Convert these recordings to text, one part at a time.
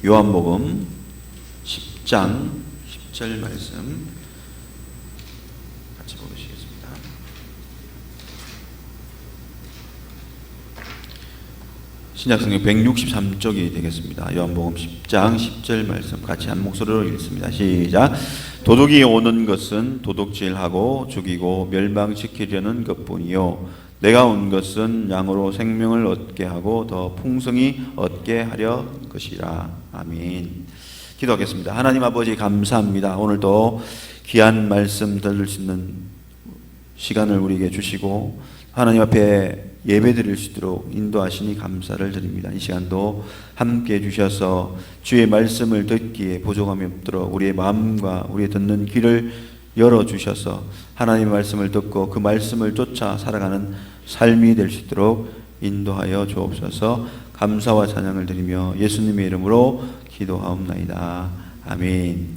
요한복음 10장 10절 말씀 같이 보시겠습니다. 신약성경 163쪽이 되겠습니다. 요한복음 10장 10절 말씀 같이 한 목소리로 읽습니다. 시작. 도둑이 오는 것은 도둑질하고 죽이고 멸망시키려는 것뿐이요 내가 온 것은 양으로 생명을 얻게 하고 더 풍성히 얻게 하려 것이라. 아멘. 기도하겠습니다. 하나님 아버지 감사합니다. 오늘도 귀한 말씀 들을 수 있는 시간을 우리에게 주시고 하나님 앞에 예배드릴 수 있도록 인도하시니 감사를 드립니다. 이 시간도 함께 주셔서 주의 말씀을 듣기에 부족함이 없도록 우리의 마음과 우리의 듣는 귀를 열어주셔서 하나님의 말씀을 듣고 그 말씀을 쫓아 살아가는 삶이 될 수 있도록 인도하여 주옵소서. 감사와 찬양을 드리며 예수님의 이름으로 기도하옵나이다. 아멘.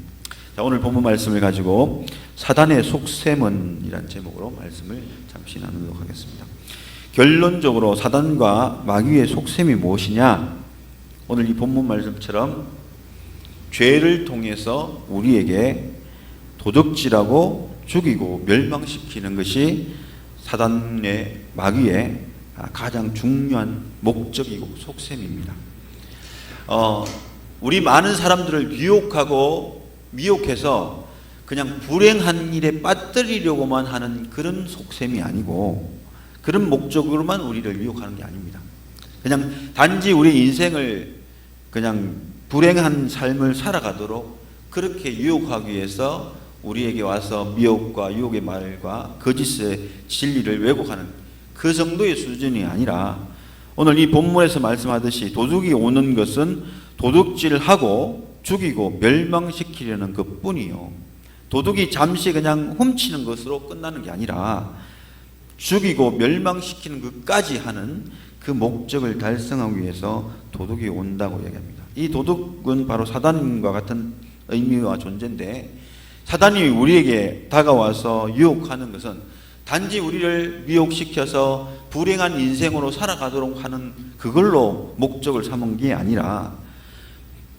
자, 오늘 본문 말씀을 가지고 사단의 속셈은 이란 제목으로 말씀을 잠시 나누도록 하겠습니다. 결론적으로 사단과 마귀의 속셈이 무엇이냐? 오늘 이 본문 말씀처럼 죄를 통해서 우리에게 도둑질하고 죽이고 멸망시키는 것이 사단의 마귀의 가장 중요한 목적이고 속셈입니다. 우리 많은 사람들을 유혹하고 미혹해서 그냥 불행한 일에 빠뜨리려고만 하는 그런 속셈이 아니고 그런 목적으로만 우리를 유혹하는 게 아닙니다. 그냥 단지 우리 인생을 그냥 불행한 삶을 살아가도록 그렇게 유혹하기 위해서 우리에게 와서 미혹과 유혹의 말과 거짓의 진리를 왜곡하는 그 정도의 수준이 아니라 오늘 이 본문에서 말씀하듯이 도둑이 오는 것은 도둑질하고 죽이고 멸망시키려는 것뿐이요. 도둑이 잠시 그냥 훔치는 것으로 끝나는 게 아니라 죽이고 멸망시키는 것까지 하는 그 목적을 달성하기 위해서 도둑이 온다고 얘기합니다. 이 도둑은 바로 사단과 같은 의미와 존재인데 사단이 우리에게 다가와서 유혹하는 것은 단지 우리를 미혹시켜서 불행한 인생으로 살아가도록 하는 그걸로 목적을 삼은 게 아니라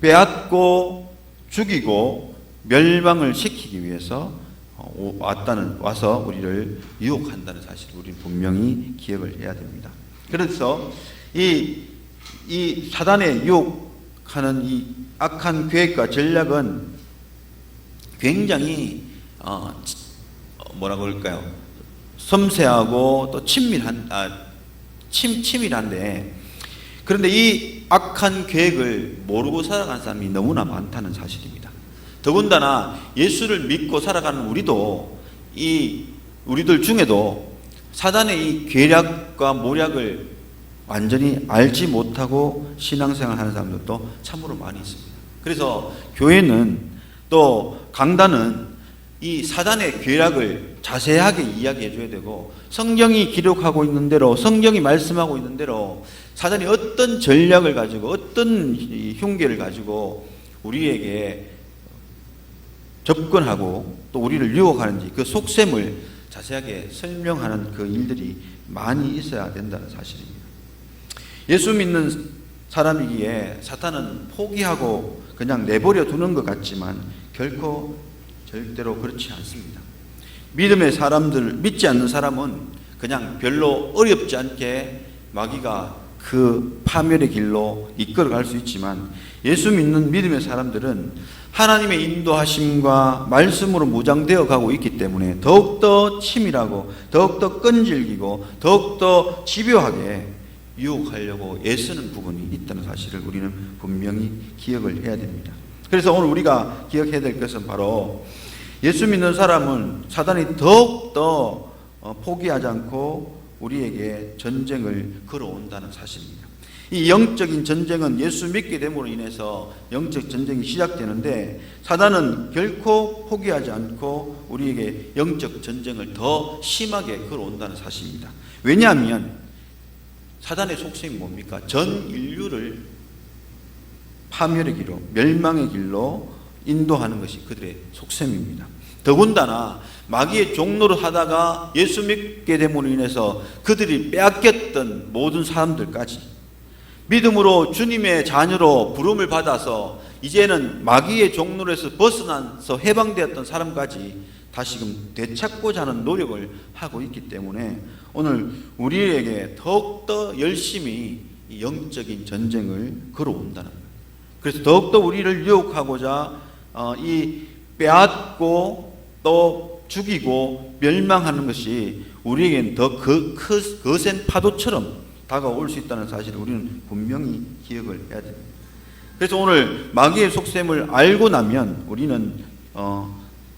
빼앗고 죽이고 멸망을 시키기 위해서 와서 우리를 유혹한다는 사실을 우리는 분명히 기억을 해야 됩니다. 그래서 이 사단의 유혹하는 이 악한 계획과 전략은 굉장히 뭐라고 할까요? 섬세하고 또 치밀한데 그런데 이 악한 계획을 모르고 살아가는 사람이 너무나 많다는 사실입니다. 더군다나 예수를 믿고 살아가는 우리들 중에도 사단의 이 계략과 모략을 완전히 알지 못하고 신앙생활 하는 사람들도 참으로 많이 있습니다. 그래서 교회는 또 강단은 이 사단의 계략을 자세하게 이야기해 줘야 되고 성경이 기록하고 있는 대로 성경이 말씀하고 있는 대로 사단이 어떤 전략을 가지고 어떤 흉계를 가지고 우리에게 접근하고 또 우리를 유혹하는지 그 속셈을 자세하게 설명하는 그 일들이 많이 있어야 된다는 사실입니다. 예수 믿는 사람이기에 사탄은 포기하고 그냥 내버려 두는 것 같지만 결코 절대로 그렇지 않습니다. 믿지 않는 사람은 그냥 별로 어렵지 않게 마귀가 그 파멸의 길로 이끌어갈 수 있지만 예수 믿는 믿음의 사람들은 하나님의 인도하심과 말씀으로 무장되어 가고 있기 때문에 더욱더 치밀하고 더욱더 끈질기고 더욱더 집요하게 유혹하려고 애쓰는 부분이 있다는 사실을 우리는 분명히 기억을 해야 됩니다. 그래서 오늘 우리가 기억해야 될 것은 바로 예수 믿는 사람은 사단이 더욱더 포기하지 않고 우리에게 전쟁을 걸어온다는 사실입니다. 이 영적인 전쟁은 예수 믿게 됨으로 인해서 영적 전쟁이 시작되는데 사단은 결코 포기하지 않고 우리에게 영적 전쟁을 더 심하게 걸어온다는 사실입니다. 왜냐하면 사단의 속셈이 뭡니까? 전 인류를 파멸의 길로, 멸망의 길로 인도하는 것이 그들의 속셈입니다. 더군다나 마귀의 종노릇 하다가 예수 믿게 됨으로 인해서 그들이 빼앗겼던 모든 사람들까지 믿음으로 주님의 자녀로 부름을 받아서 이제는 마귀의 종로에서 벗어나서 해방되었던 사람까지 다시금 되찾고자 하는 노력을 하고 있기 때문에 오늘 우리에게 더욱더 열심히 영적인 전쟁을 걸어온다는 거예요. 그래서 더욱더 우리를 유혹하고자 이 빼앗고 또 죽이고 멸망하는 것이 우리에게는 더 거센 파도처럼 다가올 수 있다는 사실을 우리는 분명히 기억을 해야 됩니다. 그래서 오늘 마귀의 속셈을 알고 나면 우리는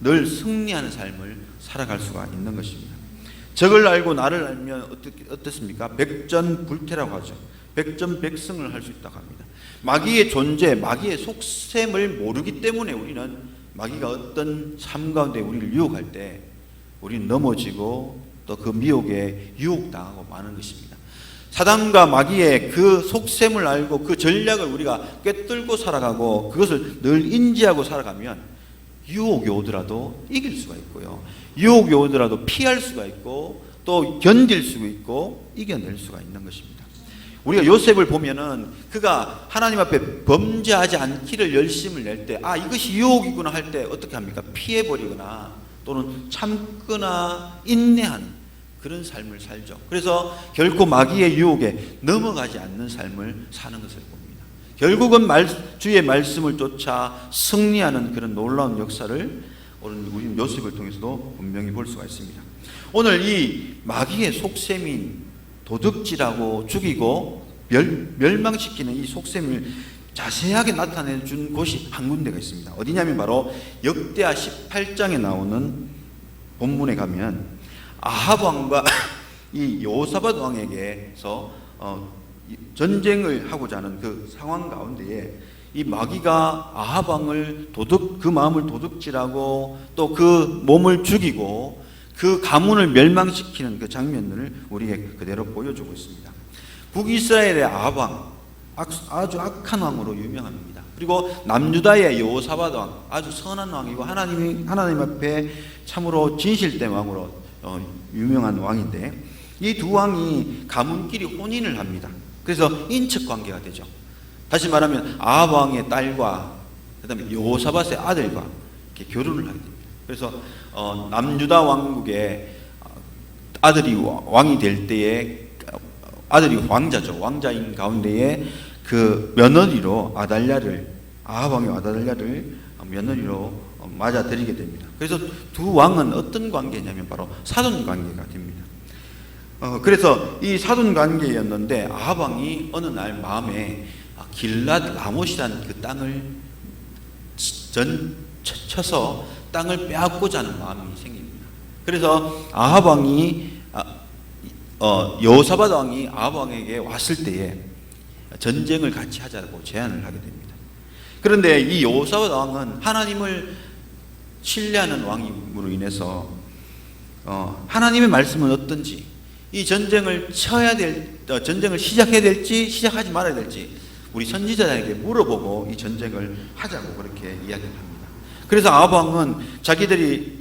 늘 승리하는 삶을 살아갈 수가 있는 것입니다. 적을 알고 나를 알면 어떻습니까? 백전불태라고 하죠. 백전백승을 할 수 있다고 합니다. 마귀의 존재, 마귀의 속셈을 모르기 때문에 우리는 마귀가 어떤 삶 가운데 우리를 유혹할 때 우리는 넘어지고 또 그 미혹에 유혹당하고 마는 것입니다. 사단과 마귀의 그 속셈을 알고 그 전략을 우리가 꿰뚫고 살아가고 그것을 늘 인지하고 살아가면 유혹이 오더라도 이길 수가 있고요. 유혹이 오더라도 피할 수가 있고 또 견딜 수가 있고 이겨낼 수가 있는 것입니다. 우리가 요셉을 보면은 그가 하나님 앞에 범죄하지 않기를 열심을 낼 때 이것이 유혹이구나 할 때 어떻게 합니까? 피해버리거나 또는 참거나 인내하는 그런 삶을 살죠. 그래서 결코 마귀의 유혹에 넘어가지 않는 삶을 사는 것을 봅니다. 결국은 주의 말씀을 쫓아 승리하는 그런 놀라운 역사를 우리 요셉을 통해서도 분명히 볼 수가 있습니다. 오늘 이 마귀의 속셈인 도둑질하고 죽이고 멸망시키는 이 속셈을 자세하게 나타내 준 곳이 한 군데가 있습니다. 어디냐면 바로 역대하 18장에 나오는 본문에 가면 아합 왕과 이 여호사밧 왕에게서 전쟁을 하고자 하는 그 상황 가운데에 이 마귀가 아합 왕을 그 마음을 도둑질하고 또 그 몸을 죽이고 그 가문을 멸망시키는 그 장면을 우리에게 그대로 보여주고 있습니다. 북이스라엘의 아합 왕, 아주 악한 왕으로 유명합니다. 그리고 남유다의 여호사밧 왕, 아주 선한 왕이고 하나님 앞에 참으로 진실된 왕으로 유명한 왕인데 이 두 왕이 가문끼리 혼인을 합니다. 그래서 인척 관계가 되죠. 다시 말하면 아합 왕의 딸과 그다음에 여호사밧의 아들과 이렇게 결혼을 하게 됩니다. 그래서 남유다 왕국의 아들이 왕이 될 때에 아들이 왕자죠. 왕자인 가운데에 그 며느리로 아합 왕의 아달랴를 며느리로 맞아들이게 됩니다. 그래서 두 왕은 어떤 관계냐면 바로 사돈 관계가 됩니다. 그래서 이 사돈 관계였는데 아합 왕이 어느 날 마음에 길랏 라못이라는 그 땅을 쳐서 땅을 빼앗고자 하는 마음이 생깁니다. 그래서 아합 왕이 여호사밧 왕이 아합 왕에게 왔을 때에 전쟁을 같이 하자고 제안을 하게 됩니다. 그런데 이 여호사밧 왕은 하나님을 신뢰하는 왕임으로 인해서 하나님의 말씀은 어떤지 이 전쟁을 전쟁을 시작해야 될지 시작하지 말아야 될지 우리 선지자에게 물어보고 이 전쟁을 하자고 그렇게 이야기를 합니다. 그래서 아합 왕은 자기에게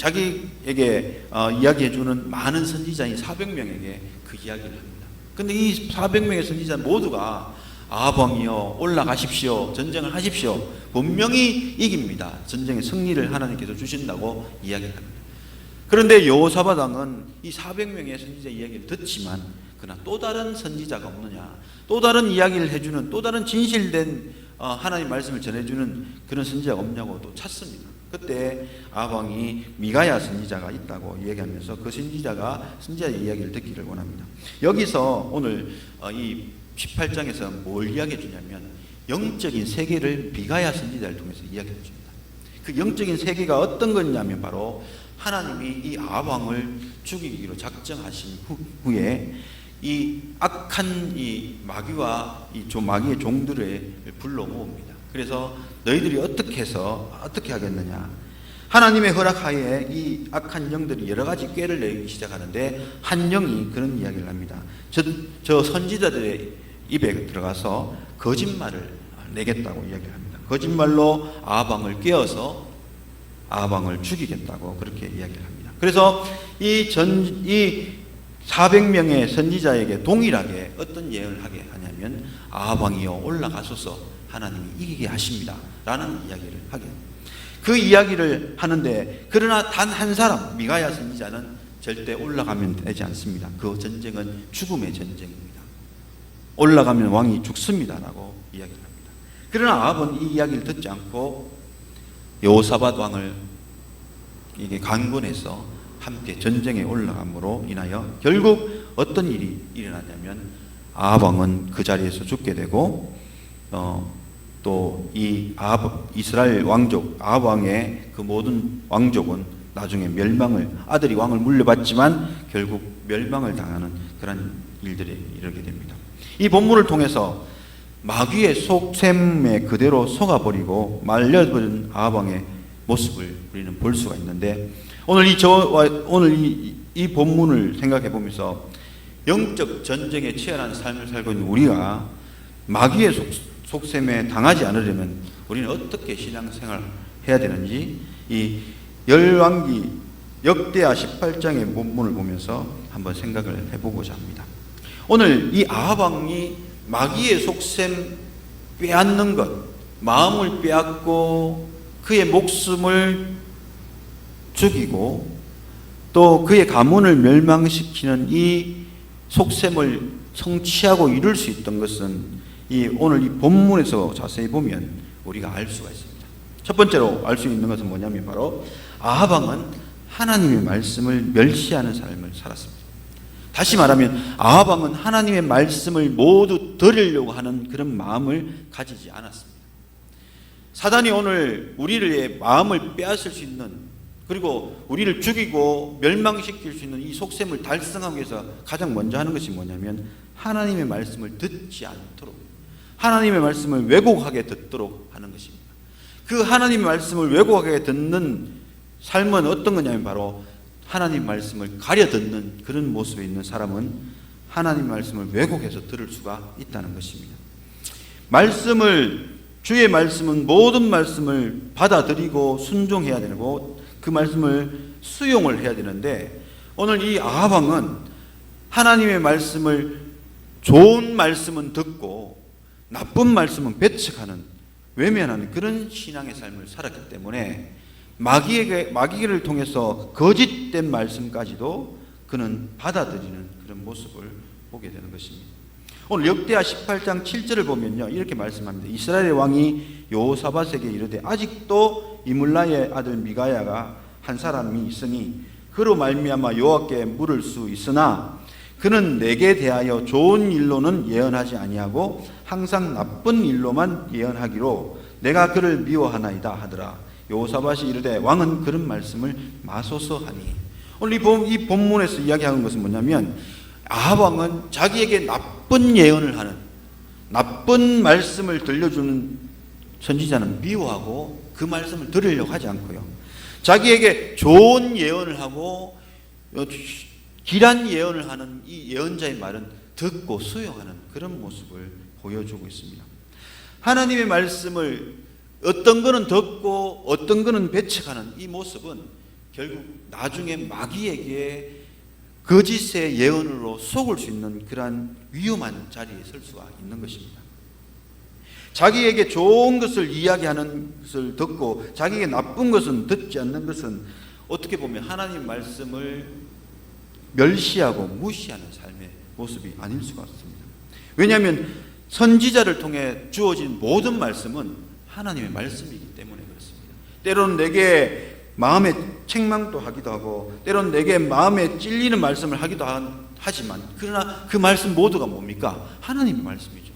이야기해주는 많은 선지자인 400명에게 그 이야기를 합니다. 근데 이 400명의 선지자 모두가 아합 왕이여 올라가십시오. 전쟁을 하십시오. 분명히 이깁니다. 전쟁의 승리를 하나님께서 주신다고 이야기를 합니다. 그런데 여호사밧 왕은 이 400명의 선지자 이야기를 듣지만 그러나 또 다른 선지자가 없느냐, 또 다른 이야기를 해주는, 또 다른 진실된 하나님 말씀을 전해주는 그런 선지자가 없냐고 또 찾습니다. 그때 아합 왕이 미가야 선지자가 있다고 이야기하면서 그 선지자의 이야기를 듣기를 원합니다. 여기서 오늘 이 18장에서 뭘 이야기해 주냐면 영적인 세계를 미가야 선지자를 통해서 이야기해 줍니다. 그 영적인 세계가 어떤 거냐면 바로 하나님이 이 아합 왕을 죽이기로 작정하신 후에 이 악한 이 마귀와 마귀의 종들을 불러 모읍니다. 그래서 너희들이 어떻게 하겠느냐? 하나님의 허락하에 이 악한 영들이 여러 가지 꾀를 내기 시작하는데 한 영이 그런 이야기를 합니다. 저 선지자들의 입에 들어가서 거짓말을 내겠다고 이야기를 합니다. 거짓말로 아합 왕을 깨어서 아합 왕을 죽이겠다고 그렇게 이야기를 합니다. 그래서 이 400명의 선지자에게 동일하게 어떤 예언을 하게 하냐면 아합 왕이여 올라가소서 하나님이 이기게 하십니다 라는 이야기를 하게 합니다. 그 이야기를 하는데 그러나 단 한 사람 미가야 선지자는 절대 올라가면 되지 않습니다. 그 전쟁은 죽음의 전쟁입니다. 올라가면 왕이 죽습니다 라고 이야기를 합니다. 그러나 아합은 이 이야기를 듣지 않고 여호사밧 왕을 이게 강권해서 함께 전쟁에 올라감으로 인하여 결국 어떤 일이 일어나냐면 아합 왕은 그 자리에서 죽게 되고 또 이 이스라엘 왕족 아합 왕의 그 모든 왕족은 나중에 멸망을 아들이 왕을 물려받지만 결국 멸망을 당하는 그런 일들에 이르게 됩니다. 이 본문을 통해서 마귀의 속셈에 그대로 속아버리고 말려버린 아합 왕의 모습을 우리는 볼 수가 있는데 오늘 이 본문을 생각해 보면서 영적 전쟁에 치열한 삶을 살고 있는 우리가 마귀의 속셈에 당하지 않으려면 우리는 어떻게 신앙생활을 해야 되는지 이 열왕기 역대하 18장의 본문을 보면서 한번 생각을 해보고자 합니다. 오늘 이 아합 왕이 마귀의 속셈 빼앗는 것, 마음을 빼앗고 그의 목숨을 죽이고 또 그의 가문을 멸망시키는 이 속셈을 성취하고 이룰 수 있던 것은 오늘 이 본문에서 자세히 보면 우리가 알 수가 있습니다. 첫 번째로 알 수 있는 것은 뭐냐면 바로 아합 왕은 하나님의 말씀을 멸시하는 삶을 살았습니다. 다시 말하면 아합 왕은 하나님의 말씀을 모두 들으려고 하는 그런 마음을 가지지 않았습니다. 사단이 오늘 우리의 마음을 빼앗을 수 있는 그리고 우리를 죽이고 멸망시킬 수 있는 이 속셈을 달성하기 위해서 가장 먼저 하는 것이 뭐냐면 하나님의 말씀을 듣지 않도록 하나님의 말씀을 왜곡하게 듣도록 하는 것입니다. 그 하나님의 말씀을 왜곡하게 듣는 삶은 어떤 거냐면 바로 하나님 말씀을 가려 듣는 그런 모습에 있는 사람은 하나님 말씀을 왜곡해서 들을 수가 있다는 것입니다. 주의 말씀은 모든 말씀을 받아들이고 순종해야 되고 그 말씀을 수용을 해야 되는데 오늘 이 아합 왕은 하나님의 말씀을 좋은 말씀은 듣고 나쁜 말씀은 배척하는 외면하는 그런 신앙의 삶을 살았기 때문에 마귀를 통해서 거짓된 말씀까지도 그는 받아들이는 그런 모습을 보게 되는 것입니다. 오늘 역대하 18장 7절을 보면요 이렇게 말씀합니다. 이스라엘의 왕이 여호사밧에게 이르되 아직도 이물라의 아들 미가야가 한 사람이 있으니 그로 말미암아 여호와께 물을 수 있으나 그는 내게 대하여 좋은 일로는 예언하지 아니하고 항상 나쁜 일로만 예언하기로 내가 그를 미워하나이다 하더라. 여호사밧이 이르되 왕은 그런 말씀을 마소서 하니 오늘 이 본문에서 이야기하는 것은 뭐냐면 아합 왕은 자기에게 나쁜 예언을 하는 나쁜 말씀을 들려주는 선지자는 미워하고 그 말씀을 들으려고 하지 않고요. 자기에게 좋은 예언을 하고 길한 예언을 하는 이 예언자의 말은 듣고 수용하는 그런 모습을 보여주고 있습니다. 하나님의 말씀을 어떤 거는 듣고 어떤 거는 배척하는 이 모습은 결국 나중에 마귀에게 거짓의 예언으로 속을 수 있는 그러한 위험한 자리에 설 수가 있는 것입니다. 자기에게 좋은 것을 이야기하는 것을 듣고 자기에게 나쁜 것은 듣지 않는 것은 어떻게 보면 하나님 말씀을 멸시하고 무시하는 삶의 모습이 아닐 수가 없습니다. 왜냐하면 선지자를 통해 주어진 모든 말씀은 하나님의 말씀이기 때문에 그렇습니다. 때로는 내게 마음에 책망도 하기도 하고 때로는 내게 마음에 찔리는 말씀을 하기도 하지만 그러나 그 말씀 모두가 뭡니까? 하나님의 말씀이죠.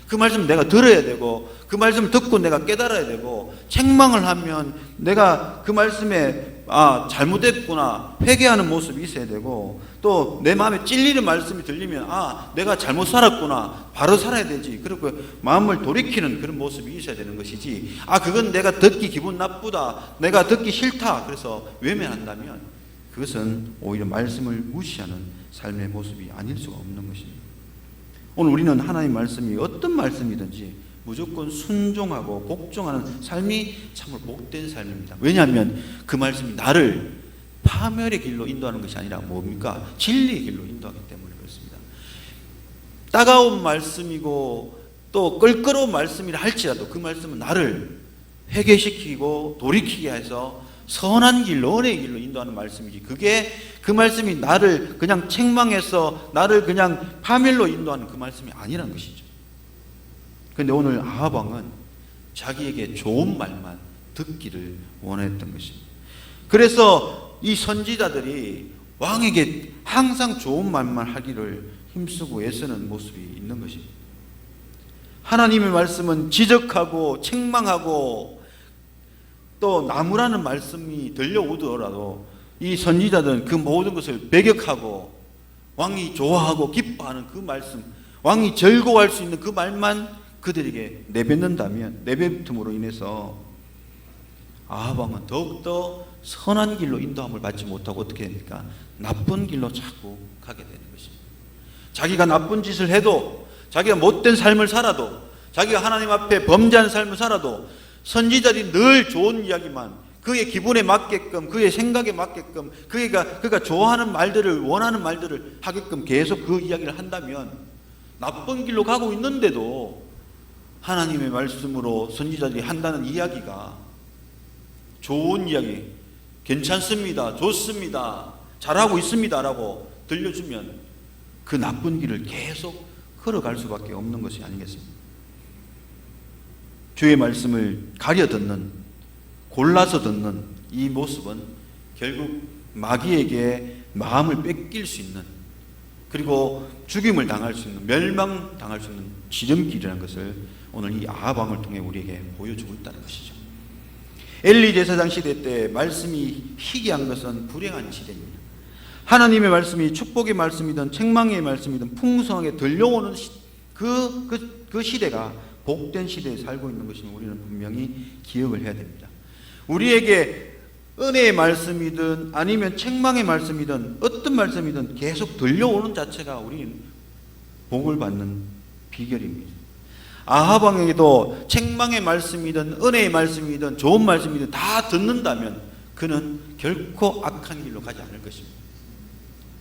그 말씀 내가 들어야 되고 그 말씀 듣고 내가 깨달아야 되고 책망을 하면 내가 그 말씀에 잘못됐구나 회개하는 모습이 있어야 되고 또 내 마음에 찔리는 말씀이 들리면 내가 잘못 살았구나 바로 살아야 되지 그리고 마음을 돌이키는 그런 모습이 있어야 되는 것이지 그건 내가 듣기 기분 나쁘다 내가 듣기 싫다 그래서 외면한다면 그것은 오히려 말씀을 무시하는 삶의 모습이 아닐 수가 없는 것입니다. 오늘 우리는 하나님 말씀이 어떤 말씀이든지 무조건 순종하고 복종하는 삶이 참으로 복된 삶입니다. 왜냐하면 그 말씀이 나를 파멸의 길로 인도하는 것이 아니라 뭡니까? 진리의 길로 인도하기 때문에 그렇습니다. 따가운 말씀이고 또 껄끄러운 말씀이라 할지라도 그 말씀은 나를 회개시키고 돌이키게 해서 선한 길로, 은혜의 길로 인도하는 말씀이지, 그게 그 말씀이 나를 그냥 책망해서 나를 그냥 파멸로 인도하는 그 말씀이 아니라는 것이죠. 그런데 오늘 아합 왕은 자기에게 좋은 말만 듣기를 원했던 것입니다. 그래서 이 선지자들이 왕에게 항상 좋은 말만 하기를 힘쓰고 애쓰는 모습이 있는 것입니다. 하나님의 말씀은 지적하고 책망하고 또 나무라는 말씀이 들려오더라도 이 선지자들은 그 모든 것을 배격하고 왕이 좋아하고 기뻐하는 그 말씀, 왕이 즐거워할 수 있는 그 말만 그들에게 내뱉는다면, 내뱉음으로 인해서 아합 왕은 더욱더 선한 길로 인도함을 받지 못하고 어떻게 됩니까? 나쁜 길로 자꾸 가게 되는 것입니다. 자기가 나쁜 짓을 해도, 자기가 못된 삶을 살아도, 자기가 하나님 앞에 범죄한 삶을 살아도 선지자들이 늘 좋은 이야기만, 그의 기분에 맞게끔, 그의 생각에 맞게끔, 그가 좋아하는 말들을, 원하는 말들을 하게끔 계속 그 이야기를 한다면 나쁜 길로 가고 있는데도 하나님의 말씀으로 선지자들이 한다는 이야기가 좋은 이야기, 괜찮습니다, 좋습니다, 잘하고 있습니다 라고 들려주면 그 나쁜 길을 계속 걸어갈 수밖에 없는 것이 아니겠습니까? 주의 말씀을 가려 듣는, 골라서 듣는 이 모습은 결국 마귀에게 마음을 뺏길 수 있는, 그리고 죽임을 당할 수 있는, 멸망당할 수 있는 지름길이라는 것을 오늘 이 아합 왕을 통해 우리에게 보여주고 있다는 것이죠. 엘리 제사장 시대 때 말씀이 희귀한 것은 불행한 시대입니다. 하나님의 말씀이 축복의 말씀이든 책망의 말씀이든 풍성하게 들려오는 그 시대가 복된 시대에 살고 있는 것임을 우리는 분명히 기억을 해야 됩니다. 우리에게 은혜의 말씀이든 아니면 책망의 말씀이든 어떤 말씀이든 계속 들려오는 자체가 우리는 복을 받는 비결입니다. 아합 왕에게도 책망의 말씀이든 은혜의 말씀이든 좋은 말씀이든 다 듣는다면 그는 결코 악한 길로 가지 않을 것입니다.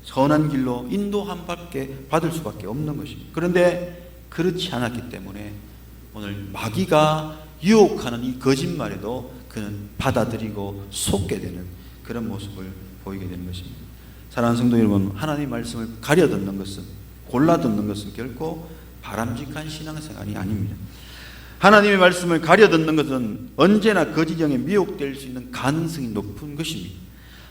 선한 길로 인도함밖에 받을 수밖에 없는 것입니다. 그런데 그렇지 않았기 때문에 오늘 마귀가 유혹하는 이 거짓말에도 그는 받아들이고 속게 되는 그런 모습을 보이게 되는 것입니다. 사랑하는 성도 여러분, 하나님의 말씀을 가려 듣는 것은, 골라 듣는 것은 결코 바람직한 신앙생활이 아닙니다. 하나님의 말씀을 가려 듣는 것은 언제나 거짓형에 미혹될 수 있는 가능성이 높은 것입니다.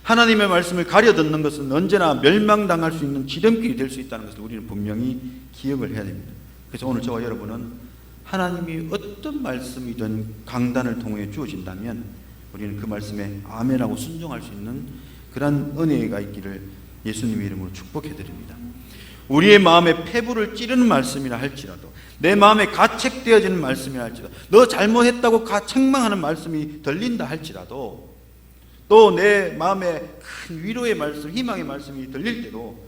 하나님의 말씀을 가려 듣는 것은 언제나 멸망당할 수 있는 지름길이 될 수 있다는 것을 우리는 분명히 기억을 해야 됩니다. 그래서 오늘 저와 여러분은 하나님이 어떤 말씀이든 강단을 통해 주어진다면 우리는 그 말씀에 아멘하고 순종할 수 있는 그런 은혜가 있기를 예수님의 이름으로 축복해 드립니다. 우리의 마음에 폐부를 찌르는 말씀이라 할지라도, 내 마음에 가책되어지는 말씀이라 할지라도, 너 잘못했다고 책망하는 말씀이 들린다 할지라도, 또 내 마음에 큰 위로의 말씀, 희망의 말씀이 들릴 때도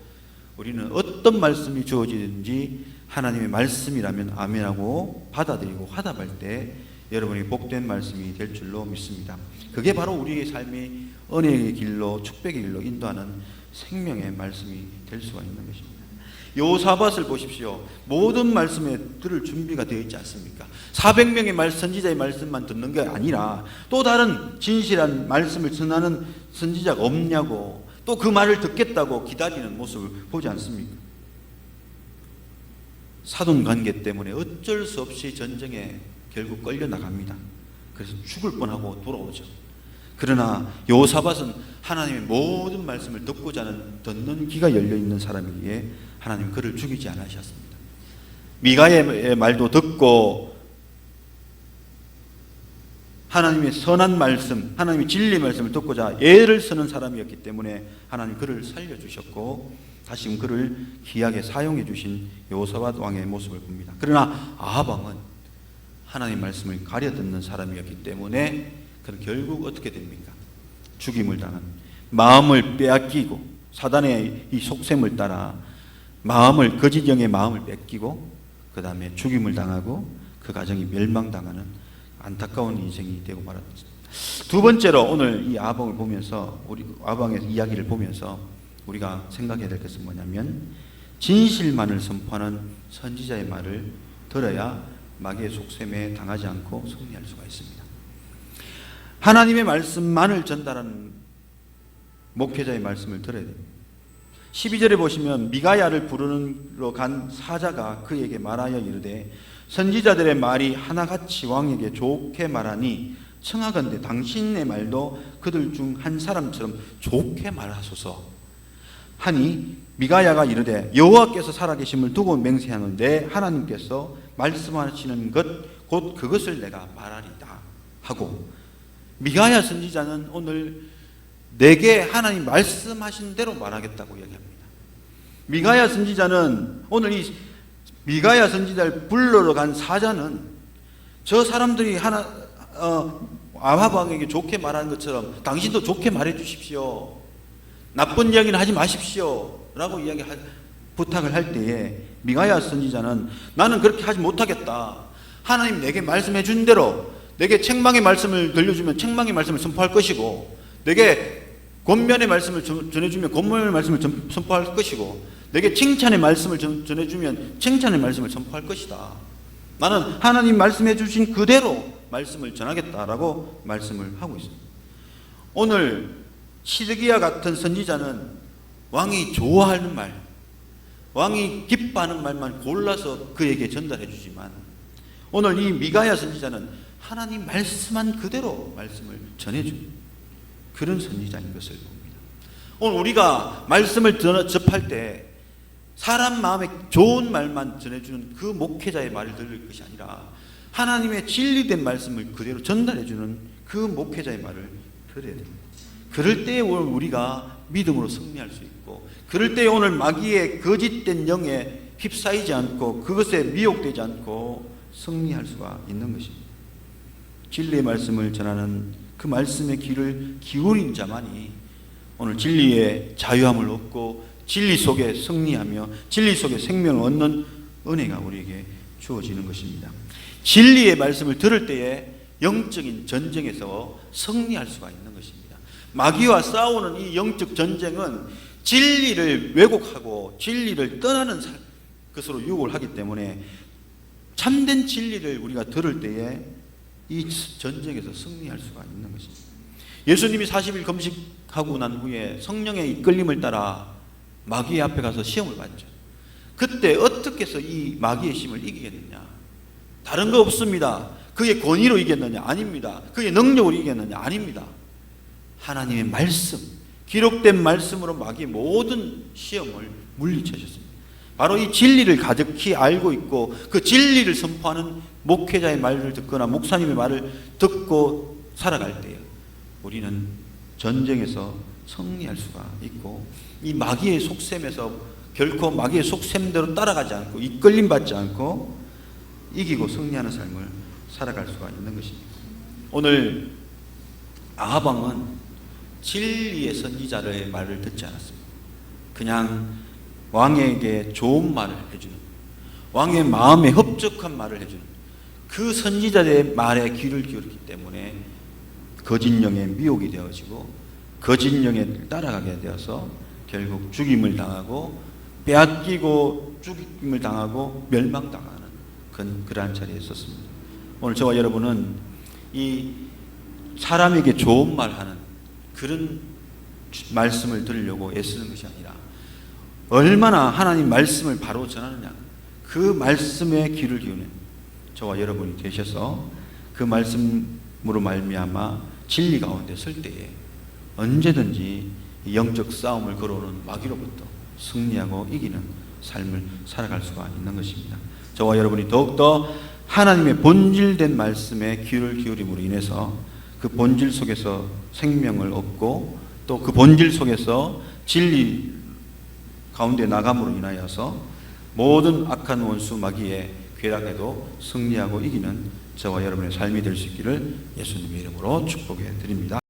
우리는 어떤 말씀이 주어지든지 하나님의 말씀이라면 아멘하고 받아들이고 화답할 때 여러분이 복된 말씀이 될 줄로 믿습니다. 그게 바로 우리의 삶이 은혜의 길로, 축복의 길로 인도하는 생명의 말씀이 될 수가 있는 것입니다. 여호사밧을 보십시오. 모든 말씀에 들을 준비가 되어 있지 않습니까? 400명의 선지자의 말씀만 듣는 게 아니라 또 다른 진실한 말씀을 전하는 선지자가 없냐고, 또 그 말을 듣겠다고 기다리는 모습을 보지 않습니까? 사돈 관계 때문에 어쩔 수 없이 전쟁에 결국 끌려 나갑니다. 그래서 죽을 뻔하고 돌아오죠. 그러나 여호사밧은 하나님의 모든 말씀을 듣고자 하는 듣는 귀가 열려 있는 사람이기에 하나님 그를 죽이지 않으셨습니다. 미가의 말도 듣고 하나님의 선한 말씀, 하나님의 진리 말씀을 듣고자 애를 쓰는 사람이었기 때문에 하나님 그를 살려주셨고 다시금 그를 귀하게 사용해 주신 여호사밧 왕의 모습을 봅니다. 그러나 아합 왕은 하나님의 말씀을 가려 듣는 사람이었기 때문에 그는 결국 어떻게 됩니까? 죽임을 당한, 마음을 빼앗기고 사단의 이 속셈을 따라 거짓형의 마음을 뺏기고 그 다음에 죽임을 당하고 그 가정이 멸망당하는 안타까운 인생이 되고 말았습니다. 두 번째로 오늘 이 아방을 보면서, 우리 아방의 이야기를 보면서 우리가 생각해야 될 것은 뭐냐면, 진실만을 선포하는 선지자의 말을 들어야 마귀의 속셈에 당하지 않고 승리할 수가 있습니다. 하나님의 말씀만을 전달하는 목회자의 말씀을 들어야 됩니다. 12절에 보시면 미가야를 부르러 간 사자가 그에게 말하여 이르되 선지자들의 말이 하나같이 왕에게 좋게 말하니 청하건대 당신의 말도 그들 중 한 사람처럼 좋게 말하소서 하니, 미가야가 이르되 여호와께서 살아계심을 두고 맹세하는데 하나님께서 말씀하시는 것 곧 그것을 내가 말하리다 하고, 미가야 선지자는 오늘 내게 하나님 말씀하신 대로 말하겠다고 이야기합니다. 미가야 선지자는 오늘 이 미가야 선지자를 불러러 간 사자는 저 사람들이 아합 왕에게 좋게 말하는 것처럼 당신도 좋게 말해 주십시오, 나쁜 이야기는 하지 마십시오 라고 부탁을 할 때에 미가야 선지자는 나는 그렇게 하지 못하겠다. 하나님 내게 말씀해 준 대로, 내게 책망의 말씀을 들려주면 책망의 말씀을 선포할 것이고, 내게 권면의 말씀을 전해주면 권면의 말씀을 선포할 것이고, 내게 칭찬의 말씀을 전해주면 칭찬의 말씀을 선포할 것이다. 나는 하나님 말씀해 주신 그대로 말씀을 전하겠다라고 말씀을 하고 있습니다. 오늘 시드기야 같은 선지자는 왕이 좋아하는 말, 왕이 기뻐하는 말만 골라서 그에게 전달해 주지만, 오늘 이 미가야 선지자는 하나님 말씀한 그대로 말씀을 전해주는 그런 선지자인 것을 봅니다. 오늘 우리가 말씀을 접할 때 사람 마음에 좋은 말만 전해주는 그 목회자의 말을 들을 것이 아니라 하나님의 진리된 말씀을 그대로 전달해주는 그 목회자의 말을 들어야 됩니다. 그럴 때에 오늘 우리가 믿음으로 승리할 수 있고, 그럴 때에 오늘 마귀의 거짓된 영에 휩싸이지 않고 그것에 미혹되지 않고 승리할 수가 있는 것입니다. 진리의 말씀을 전하는 그 말씀의 귀를 기울인 자만이 오늘 진리의 자유함을 얻고 진리 속에 승리하며 진리 속에 생명을 얻는 은혜가 우리에게 주어지는 것입니다. 진리의 말씀을 들을 때에 영적인 전쟁에서 승리할 수가 있는 것입니다. 마귀와 싸우는 이 영적 전쟁은 진리를 왜곡하고 진리를 떠나는 것으로 유혹을 하기 때문에 참된 진리를 우리가 들을 때에 이 전쟁에서 승리할 수가 있는 것입니다. 예수님이 40일 금식하고 난 후에 성령의 이끌림을 따라 마귀의 앞에 가서 시험을 받죠. 그때 어떻게 해서 이 마귀의 힘을 이기겠느냐? 다른 거 없습니다. 그의 권위로 이겼느냐? 아닙니다. 그의 능력으로 이겼느냐? 아닙니다. 하나님의 말씀, 기록된 말씀으로 마귀의 모든 시험을 물리쳐줬습니다. 바로 이 진리를 가득히 알고 있고 그 진리를 선포하는 목회자의 말을 듣거나 목사님의 말을 듣고 살아갈 때에 우리는 전쟁에서 승리할 수가 있고, 이 마귀의 속셈에서 결코 마귀의 속셈대로 따라가지 않고 이끌림 받지 않고 이기고 승리하는 삶을 살아갈 수가 있는 것입니다. 오늘 아합 왕은 진리의 선지자의 말을 듣지 않았습니다. 그냥 왕에게 좋은 말을 해주는, 왕의 마음에 흡족한 말을 해주는 그 선지자의 말에 귀를 기울였기 때문에 거짓 영에 미혹이 되어지고 거짓 영에 따라가게 되어서 결국 죽임을 당하고 빼앗기고 죽임을 당하고 멸망당하는 그러한 자리에 있었습니다. 오늘 저와 여러분은 이 사람에게 좋은 말하는 그런 말씀을 들으려고 애쓰는 것이 아니라 얼마나 하나님 말씀을 바로 전하느냐, 그 말씀에 귀를 기우는 저와 여러분이 되셔서 그 말씀으로 말미암아 진리 가운데 설 때에 언제든지 영적 싸움을 걸어오는 마귀로부터 승리하고 이기는 삶을 살아갈 수가 있는 것입니다. 저와 여러분이 더욱더 하나님의 본질된 말씀에 귀를 기울임으로 인해서 그 본질 속에서 생명을 얻고 또 그 본질 속에서 진리 가운데 나감으로 인하여서 모든 악한 원수 마귀의 괴락에도 승리하고 이기는 저와 여러분의 삶이 될 수 있기를 예수님의 이름으로 축복해 드립니다.